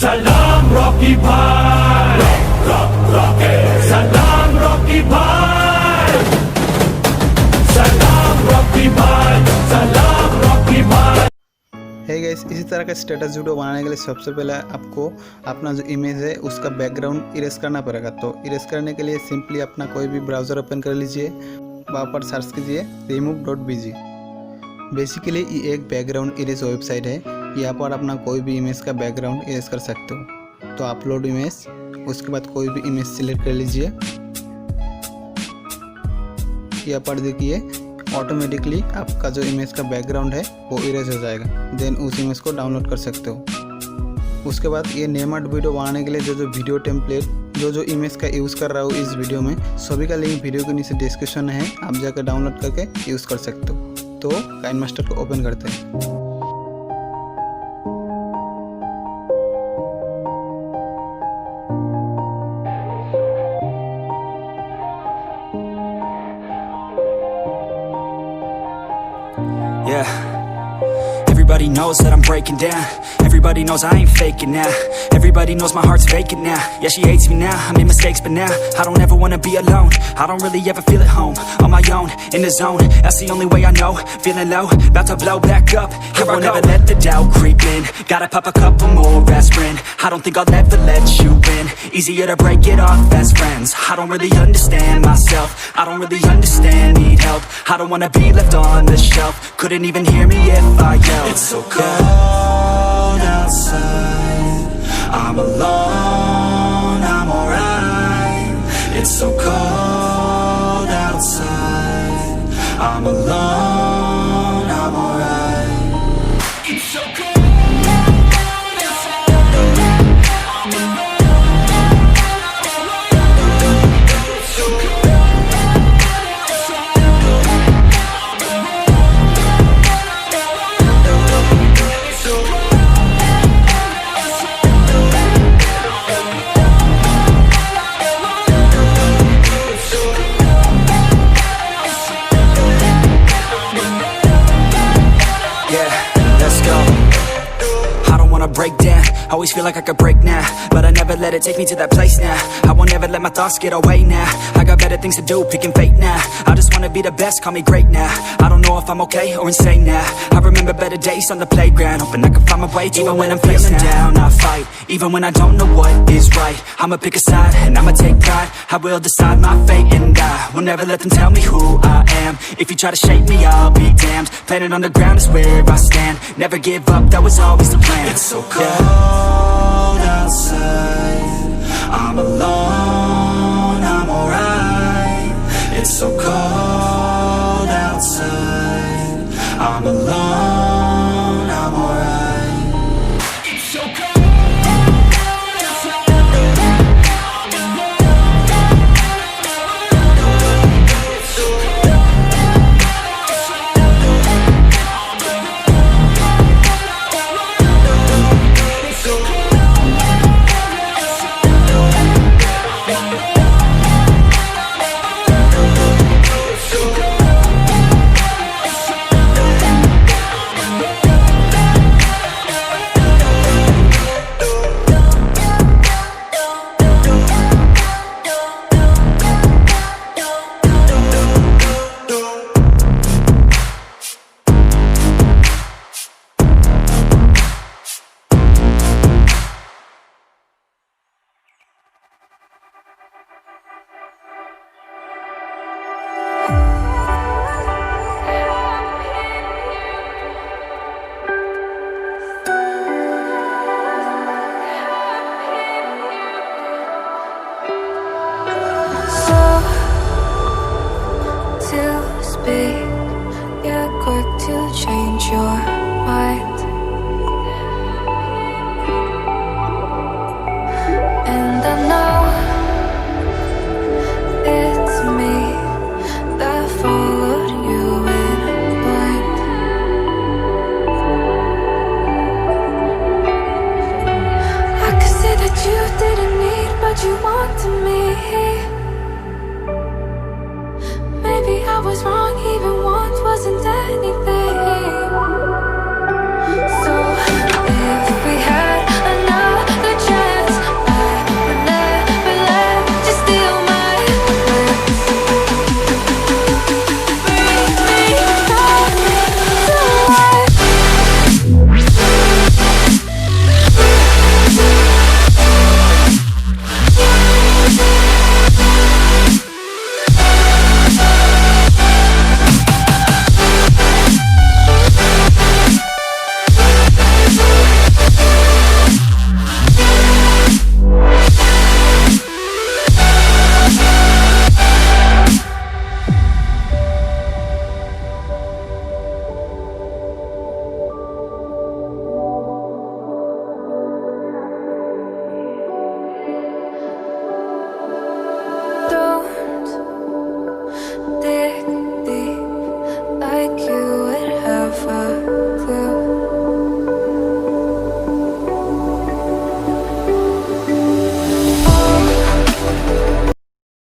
Salam Rocky Bhai, Salam Rocky Bhai, Salam Rocky Bhai, Salam Rocky Bhai। है guys, इसी तरह का status video बनाने के लिए सबसे पहले आपको अपना जो इमेज है उसका बैकग्राउंड इरेज करना पड़ेगा। तो इरेज करने के लिए सिंपली अपना कोई भी ब्राउज़र ओपन कर लीजिए, वहाँ पर सर्च कीजिए remove.bg। बेसिकली ये एक बैकग्राउंड इरेज वेबसाइट है। यहाँ पर अपना कोई भी इमेज का बैकग्राउंड इरेज कर सकते हो। तो अपलोड इमेज, उसके बाद कोई भी इमेज सिलेक्ट कर लीजिए। यहाँ पर देखिए ऑटोमेटिकली आपका जो इमेज का बैकग्राउंड है वो इरेज हो जाएगा। देन उस इमेज को डाउनलोड कर सकते हो। उसके बाद ये नेमड वीडियो बनाने के लिए जो वीडियो टेम्पलेट जो इमेज का यूज़ कर रहा हूँ इस वीडियो में, सभी का लिंक वीडियो के नीचे डिस्क्रिप्शन में है, आप जाकर डाउनलोड करके यूज़ कर सकते हो। तो काइनमास्टर को ओपन करते हैं। Yeah, everybody knows that I'm breaking down. Everybody knows I ain't faking now. Everybody knows my heart's vacant now. Yeah, she hates me now, I made mistakes but now I don't ever wanna be alone. I don't really ever feel at home. On my own, in the zone, that's the only way I know. Feeling low, about to blow back up. Here I won't ever let the doubt creep in. Gotta pop a couple more aspirin. I don't think I'll ever let you in. Easier to break it off best friends. I don't really understand myself. I don't really understand, need help. I don't wanna be left on the shelf. Couldn't even hear me if I yelled. It's so cold outside, I'm alone, I'm alright. It's so cold outside, I'm alone, I'm alright. It's so cold. Break down, always feel like I could break now, but I never let it take me to that place now. I won't ever let my thoughts get away now. I got better things to do, picking fate now. I just wanna be the best, call me great now. I don't know if I'm okay or insane now. I remember better days on the playground, hoping I can find my way. Even when I'm feeling down, I fight. Even when I don't know what is right, I'ma pick a side and I'ma take pride. I will decide my fate and I will never let them tell me who I am. If you try to shape me, I'll be damned. Planet on the ground is where I stand. Never give up, that was always the plan. It's so cold outside, I'm alone, I'm alright. It's so cold outside, I'm alone, I'm alright. It's so cold. was wrong, even once wasn't anything.